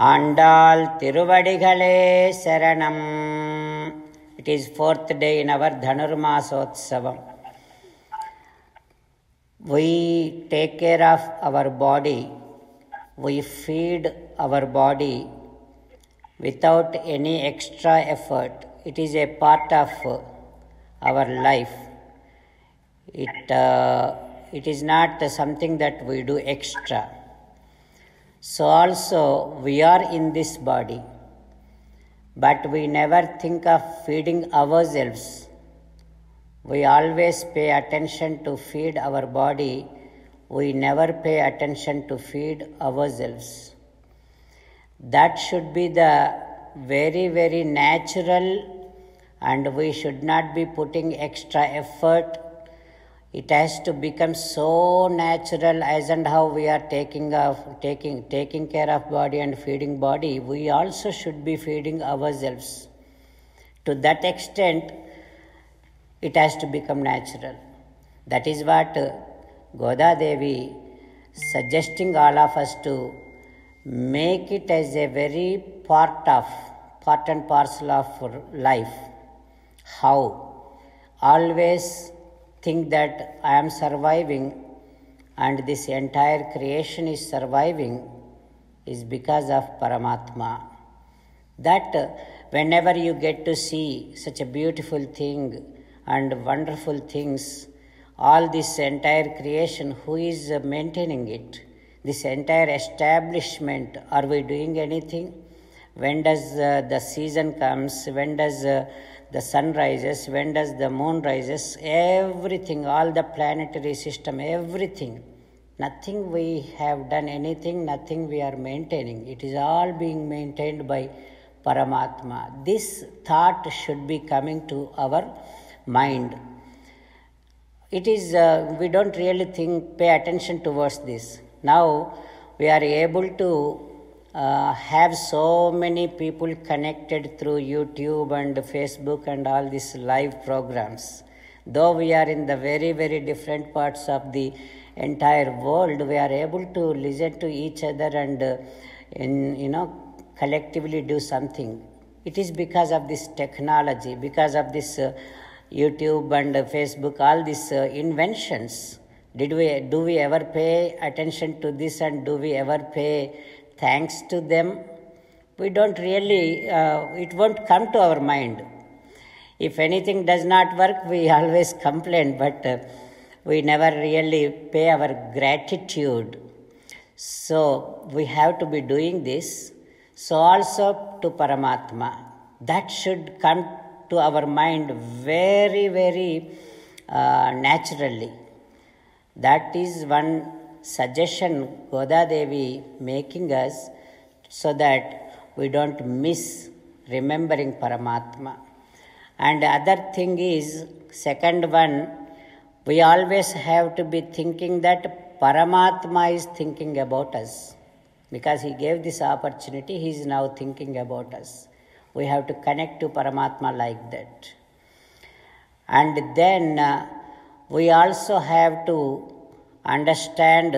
ஆண்டாள் திருவடிகளே சரணம். It is fourth day in our Dhanurmasotsavam. We take care of our body, we feed our body without any extra effort. It is a part of our life. It is not something that we do extra. So also we are in this body, but we never think of feeding ourselves. We always pay attention to feed our body. We never pay attention to feed ourselves. That should be the very, very natural, and we should not be putting extra effort. It has to become so natural as and how we are taking care of body and feeding body, we also should be feeding ourselves. To that extent, it has to become natural. That is what Goda Devi suggesting all of us to make it as a very part and parcel of life. How? Always think that I am surviving and this entire creation is surviving is because of Paramatma. That whenever you get to see such a beautiful thing and wonderful things, all this entire creation, who is maintaining it? This entire establishment, are we doing anything? When does the season comes? When does the sun rises? When does the moon rises? Everything, all the planetary system, everything. Nothing we have done anything, nothing we are maintaining. It is all being maintained by Paramatma. This thought should be coming to our mind. It is, we don't really pay attention towards this. Now we are able to have so many people connected through YouTube and Facebook and all these live programs. Though we are in the very, very different parts of the entire world, we are able to listen to each other and collectively do something. It is because of this technology, because of this YouTube and Facebook, all these inventions. Do we ever pay attention to this, and do we ever pay thanks to them? We don't really, it won't come to our mind. If anything does not work, we always complain, but we never really pay our gratitude. So we have to be doing this. So also to Paramatma. That should come to our mind very, very naturally. That is one suggestion Goda Devi making us, so that we don't miss remembering Paramatma. And other thing is, second one, we always have to be thinking that Paramatma is thinking about us. Because he gave this opportunity, he is now thinking about us. We have to connect to Paramatma like that. And then we also have to understand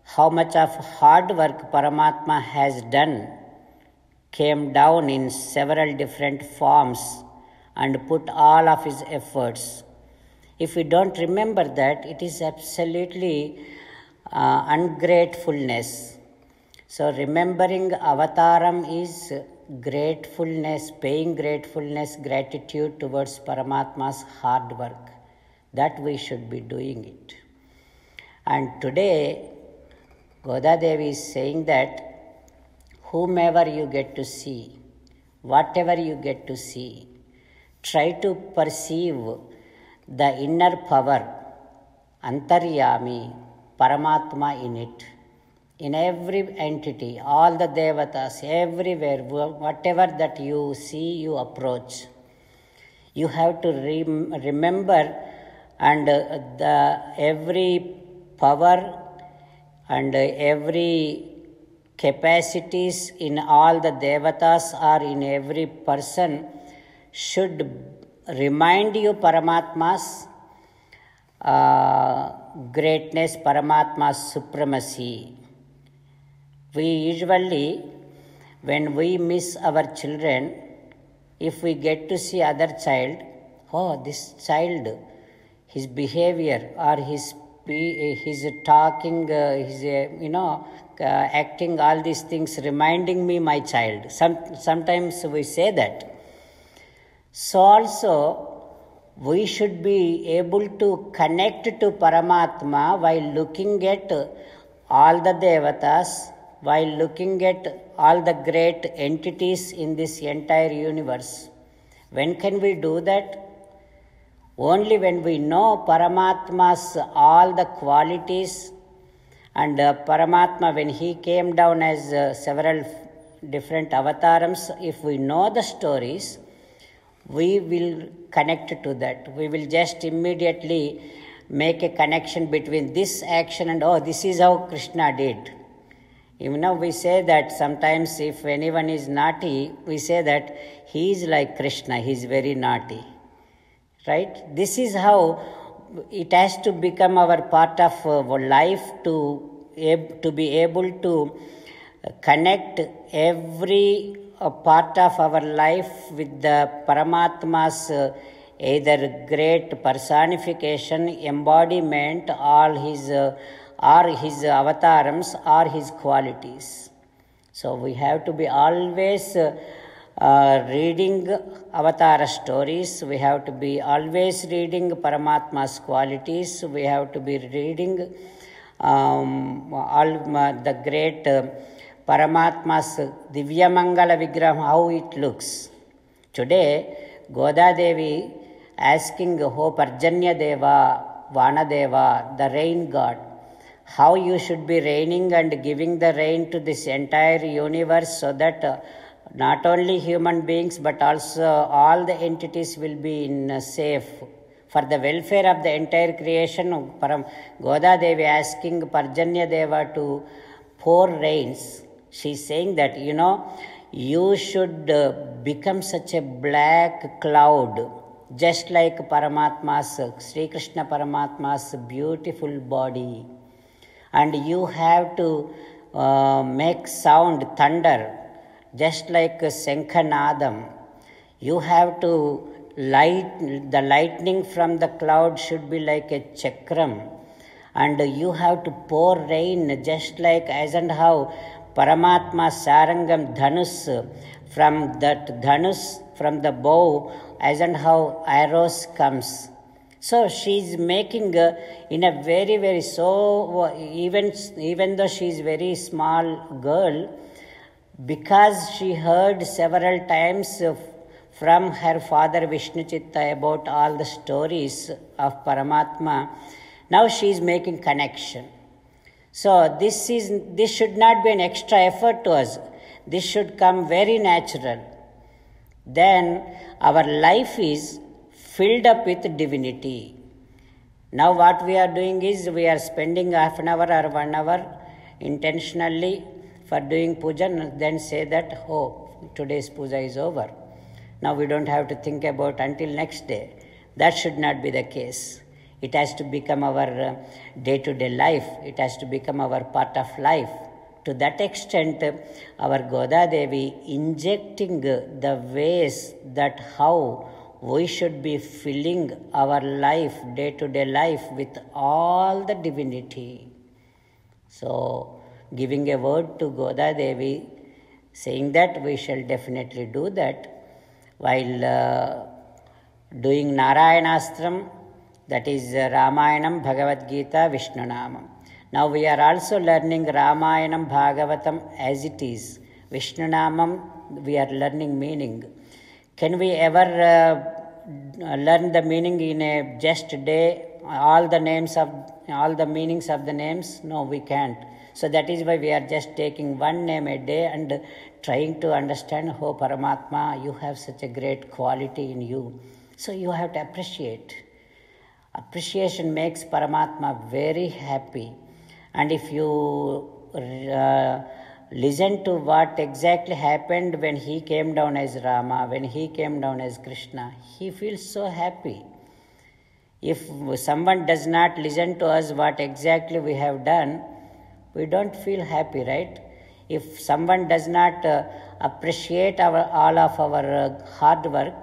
how much of hard work Paramatma has done, came down in several different forms and put all of his efforts. If we don't remember that, it is absolutely ungratefulness. So remembering Avataram is gratefulness, paying gratitude towards Paramatma's hard work. That we should be doing it. And today, Goda Devi is saying that whomever you get to see, whatever you get to see, try to perceive the inner power, Antaryami, Paramatma in it. In every entity, all the devatas, everywhere, whatever that you see, you approach. You have to remember, and every power and every capacities in all the devatas or in every person should remind you Paramatma's greatness, Paramatma's supremacy. We usually when we miss our children, if we get to see other child, oh, this child, his behavior or his talking, acting, all these things reminding me my child. Sometimes we say that. So also, we should be able to connect to Paramatma while looking at all the devatas, while looking at all the great entities in this entire universe. When can we do that? Only when we know Paramatma's all the qualities, and Paramatma, when he came down as several different avatars, if we know the stories, we will connect to that. We will just immediately make a connection between this action and, oh, this is how Krishna did. We say that sometimes if anyone is naughty, we say that he is like Krishna, he is very naughty. Right? This is how it has to become our part of life to be able to connect every part of our life with the Paramatma's either great personification, embodiment, or his avatarams or his qualities. So we have to be always reading avatar stories. We have to be always reading Paramatma's qualities. We have to be reading the great Paramatma's Divya Mangala Vigraham, how it looks. Today, Goda Devi asking, "Oh Parjanya Deva, Vana Deva, the rain god, how you should be raining and giving the rain to this entire universe so that not only human beings but also all the entities will be in safe. For the welfare of the entire creation, Goda Devi asking Parjanya Deva to pour rains. She is saying that, you should become such a black cloud, just like Paramatma's, Sri Krishna Paramatma's beautiful body. And you have to make sound, thunder, just like Shankhanadam. You have to the lightning from the cloud should be like a chakram. And you have to pour rain just like as and how Paramatma Sarangam Dhanus, from that Dhanus, from the bow, as and how arrows comes. So she is making in a very, very, even though she is very small girl, because she heard several times from her father Vishnu Chitta about all the stories of Paramatma, now she is making connection. So this should not be an extra effort to us. This should come very natural. Then our life is filled up with divinity. Now what we are doing is we are spending half an hour or 1 hour intentionally for doing puja, and then say that, oh, today's puja is over. Now we don't have to think about until next day. That should not be the case. It has to become our day-to-day life. It has to become our part of life. To that extent, our Goda Devi injecting the ways that how we should be filling our life, day-to-day life, with all the divinity. So, giving a word to Goda Devi, saying that we shall definitely do that, while doing Narayanastram, that is Ramayanam, Bhagavad Gita, Vishnu Namam. Now we are also learning Ramayanam, Bhagavatam as it is. Vishnu Namam, we are learning meaning. Can we ever learn the meaning in a just day, all the meanings of the names? No, we can't. So that is why we are just taking one name a day and trying to understand, oh Paramatma, you have such a great quality in you. So you have to appreciate. Appreciation makes Paramatma very happy. And if you listen to what exactly happened when he came down as Rama, when he came down as Krishna, he feels so happy. If someone does not listen to us what exactly we have done, we don't feel happy, right? If someone does not appreciate all of our hard work,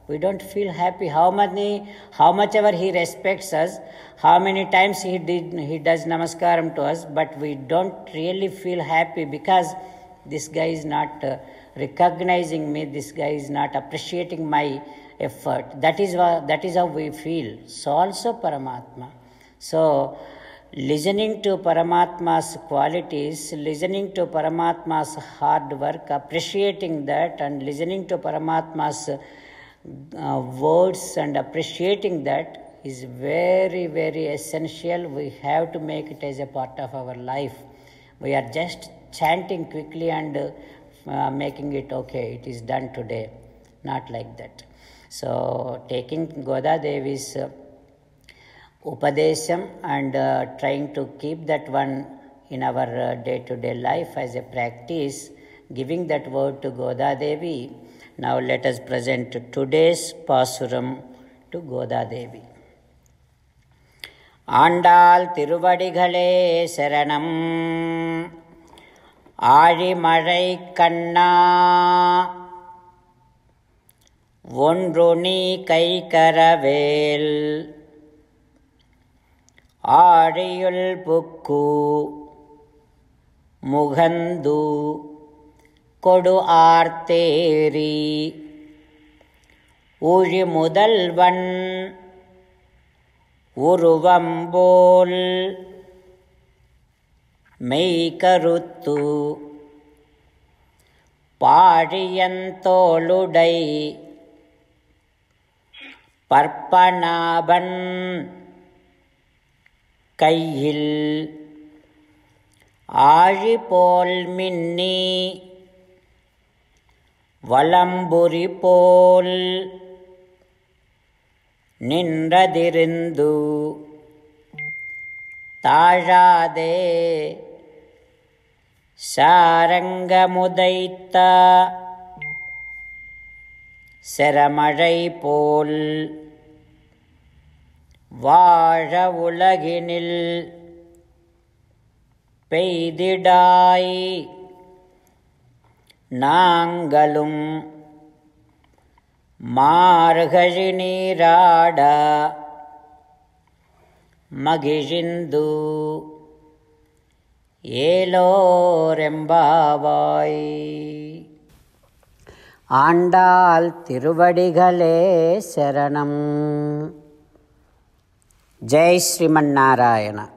we don't feel happy. How much ever he respects us, how many times he does namaskaram to us, but we don't really feel happy because this guy is not recognizing me, this guy is not appreciating my effort. That is how we feel. So also Paramatma. So listening to Paramatma's qualities, listening to Paramatma's hard work, appreciating that, and listening to Paramatma's words and appreciating that is very, very essential. We have to make it as a part of our life. We are just chanting quickly and making it okay, it is done today. Not like that. So taking Goda Devi's Upadesham and trying to keep that one in our day-to-day life as a practice, giving that word to Goda Devi. Now let us present today's Pasuram to Goda Devi. Andal Tiruvadigalé Saranam Aazhimalai Kanna Ondru Kaikaravel Aadiyul Pukku Mughandu Kodu Aarteri Uji Mudalvan Uruvambol Meikaruttu Paadiyantoludai Parpanaban Kaiyil Aazhipol Minni Valamburi Pol Ninradirindu Tajade Sarangamudaita Seramalai Pol Vaazha Ulaginil Peididai Nangalum Margazhi Neerada Magishindu Elorembavai. Andal Tiruvadigalé Saranam. Jai Sriman Narayana.